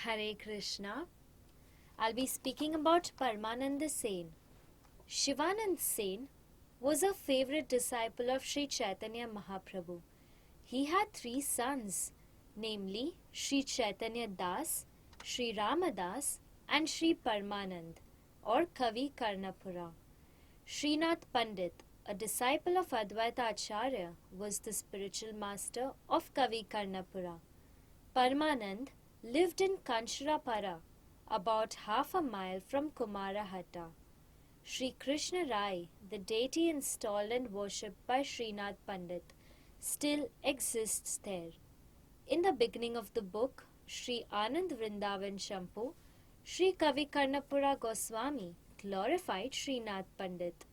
Hare Krishna. I'll be speaking about Paramananda Sen. Shivanand Sen was a favorite disciple of Sri Chaitanya Mahaprabhu. He had three sons, namely Sri Chaitanya Das, Sri Ramadas, and Sri Paramanand, or Kavi Karnapura. Srinath Pandit, a disciple of Advaita Acharya, was the spiritual master of Kavi Karnapura. Paramanand lived in Kancharapara, about half a mile from Kumarahatta. Sri Krishna Rai, the deity installed and worshipped by Srinath Pandit, still exists there. In the beginning of the book, Sri Anand Vrindavan Shampu, Sri Kavi Karnapura Goswami glorified Srinath Pandit.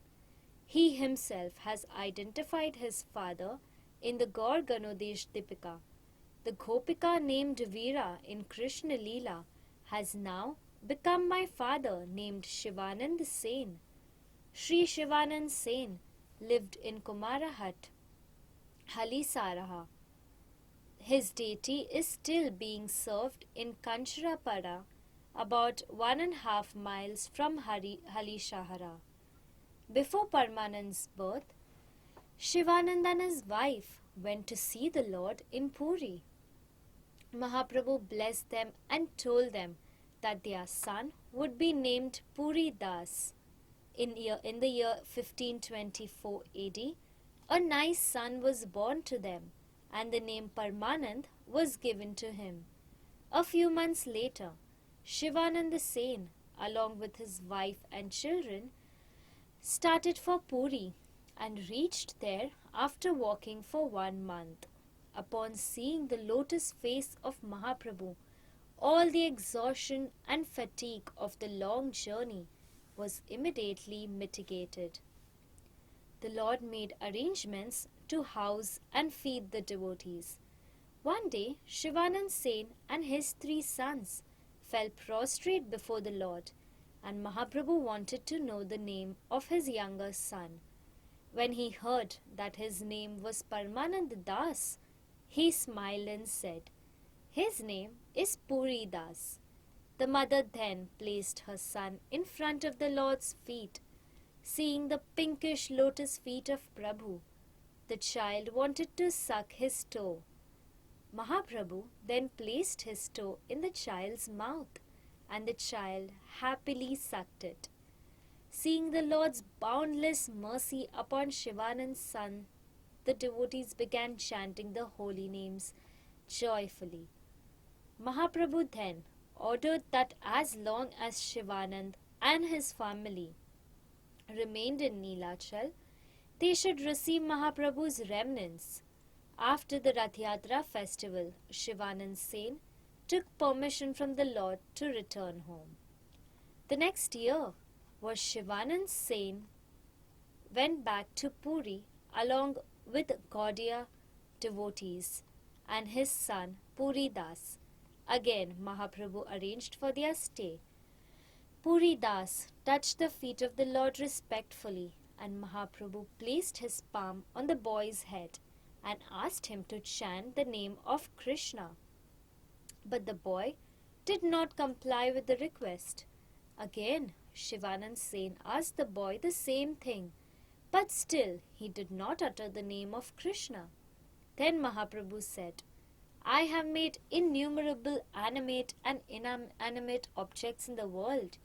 He himself has identified his father in the Gaur Ganodesh Dipika. The Gopika named Veera in Krishna Leela has now become my father named Shivanand Sen. Sri Shivanand Sen lived in Kumarahat, Halisaraha. His deity is still being served in Kancharapara, about 1.5 miles from Halishahara. Before Paramanand's birth, Shivanand and his wife went to see the Lord in Puri. Mahaprabhu blessed them and told them that their son would be named Puri Das. In the year 1524 AD, a nice son was born to them, and the name Paramanand was given to him. A few months later, Shivananda Sen, along with his wife and children, started for Puri and reached there after walking for 1 month. Upon seeing the lotus face of Mahaprabhu, all the exhaustion and fatigue of the long journey was immediately mitigated. The Lord made arrangements to house and feed the devotees. One day, Shivanand Sen and his 3 sons fell prostrate before the Lord, and Mahaprabhu wanted to know the name of his younger son. When he heard that his name was Paramanand Das, he smiled and said, "His name is Puri Das." The mother then placed her son in front of the Lord's feet. Seeing the pinkish lotus feet of Prabhu, the child wanted to suck his toe. Mahaprabhu then placed his toe in the child's mouth, and the child happily sucked it. Seeing the Lord's boundless mercy upon Shivanand's son, the devotees began chanting the holy names joyfully. Mahaprabhu then ordered that as long as Shivanand and his family remained in Neelachal, they should receive Mahaprabhu's remnants. After the Rath Yatra festival, Shivanand Sen took permission from the Lord to return home. The next year was Shivanand Sen went back to Puri along with Gaudiya devotees and his son Puri Das. Again Mahaprabhu arranged for their stay. Puri Das touched the feet of the Lord respectfully, and Mahaprabhu placed his palm on the boy's head and asked him to chant the name of Krishna. But the boy did not comply with the request. Again Shivanand Sen asked the boy the same thing, but still he did not utter the name of Krishna. Then Mahaprabhu said, "I have made innumerable animate and inanimate objects in the world.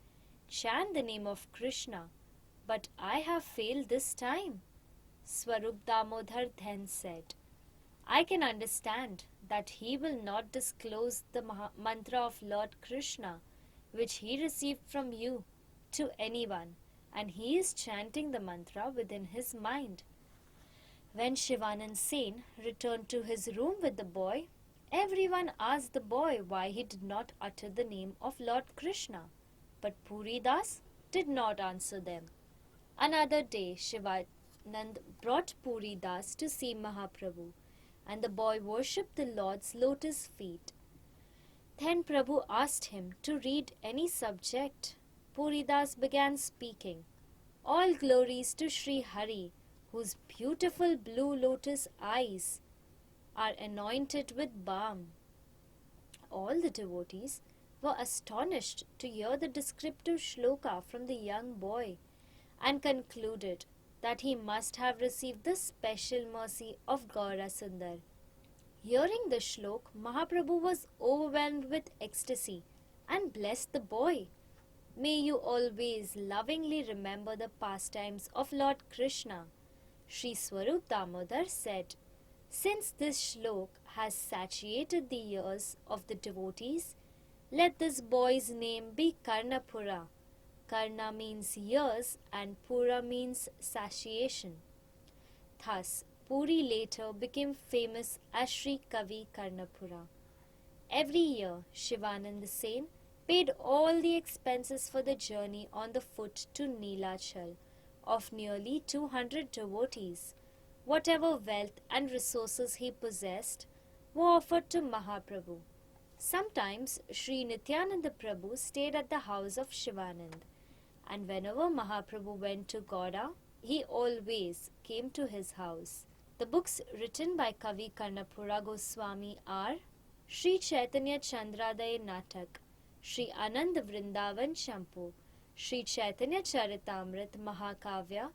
Chant the name of Krishna, but I have failed this time." Swarup Damodhar then said, "I can understand that he will not disclose the mantra of Lord Krishna, which he received from you, to anyone, and he is chanting the mantra within his mind." When Shivanand Sen returned to his room with the boy, everyone asked the boy why he did not utter the name of Lord Krishna, but Puri Das did not answer them. Another day, Shivanand brought Puri Das to see Mahaprabhu, and the boy worshipped the Lord's lotus feet. Then Prabhu asked him to read any subject. Puri Das began speaking, "All glories to Sri Hari, whose beautiful blue lotus eyes are anointed with balm." All the devotees were astonished to hear the descriptive shloka from the young boy and concluded that he must have received the special mercy of Gaura Sundar. Hearing the shlok, Mahaprabhu was overwhelmed with ecstasy and blessed the boy. May you always lovingly remember the pastimes of Lord Krishna. Sri Swarup Damodar said, "Since this shlok has satiated the ears of the devotees, let this boy's name be Karnapura." Karna means ears and Pura means satiation. Thus, Puri later became famous as Sri Kavi Karnapura. Every year, Shivananda Sen paid all the expenses for the journey on the foot to Neelachal of nearly 200 devotees. Whatever wealth and resources he possessed were offered to Mahaprabhu. Sometimes Sri Nityananda Prabhu stayed at the house of Shivanand, and whenever Mahaprabhu went to Gauda, he always came to his house. The books written by Kavi Karnapura Goswami are Sri Chaitanya Chandradaya Natak, Sri Anand Vrindavan Champu, Sri Chaitanya Charitamrit Mahakavya,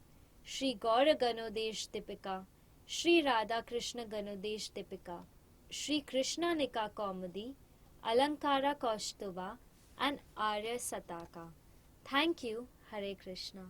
Sri Gaura Ganodesh Dipika, Sri Radha Krishna Ganodesh Dipika, Sri Krishna Nika Kaumudi, Alankara Kaustuva, and Arya Sataka. Thank you. Hare Krishna.